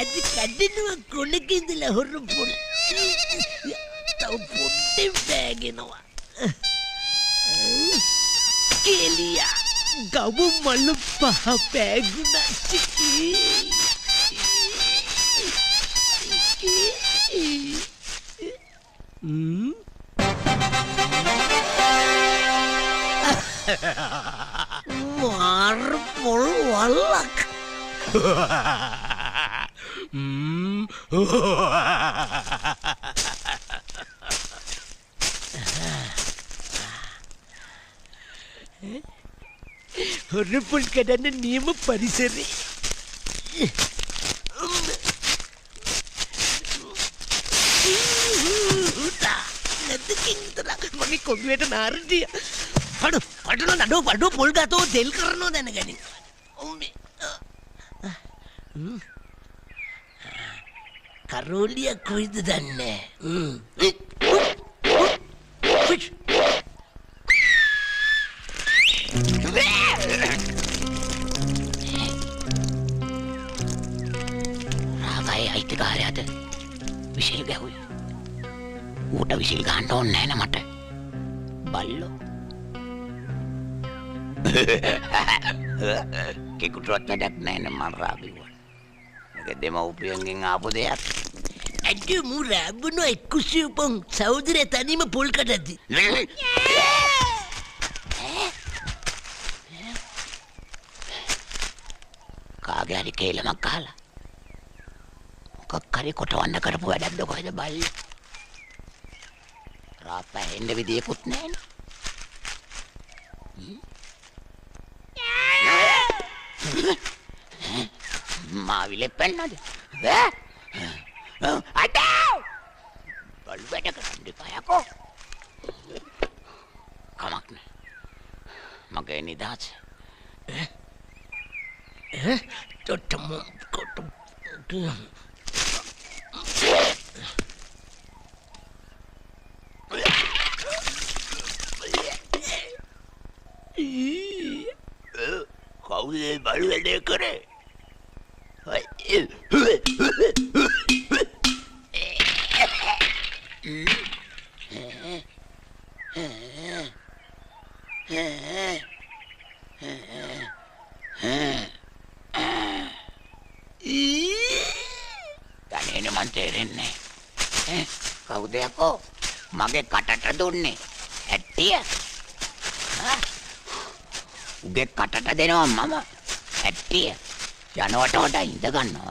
අද කඩනවා කොනක ඉඳලා හොරු පොල්. තව පොඩ්ඩක් බෑගෙනවා. කෙලියා ගවු මලු පහ පෑගුණා චිකී. මාර් පොල් වල්ලක්. හොරු පොල් කඩන්න නියම පරිසරේ. මගේ කොඩුවට නාරදිය. පඩු පොල් ගතෝ දෙල් කරනවා දැනගනි. කරෝලිය කොයිද දන්නේ. රාගයි අයිතිකාරයාද විශේෂ ගැහුවේ. ඌට විසිල් ගන්න ඕනේ නැහැ නේ මට. බල්ලෝ. කෙකුටවත් වැඩක් නැහැ නේ මම රාගිවා. මේක දෙමව්පියන්ගෙන් ආපු දෙයක්. අද මුරා බුනෝ එක්කුසියුපන් සහෝදරය තනියම පොල් කඩද්දි. කාගේ හරි කේලමක් අහලා. මොකක් හරි කොටවන්න කරපු වැඩක්ද කොහෙද බල්ලෝ. රාප්පා එන්න විදියකුත් නැහැ නේ. මාවිලේ පෙන්නද? අටෝ! බල්ලු වැඩ කරන්න එපා යකෝ. කමක් නෑ. මගේ නිදහස. තොටම කොට කවුද බලු වැඩේ කරේ? ගණේන මන් තේරෙන්නේ. කවුද යකෝ මගේ කටට දුන්නේ? ඇට්ටිය? උගේ කටට දෙනවා මම ඇට්ටිය. යනවට වඩා ඉඳ ගන්නවා.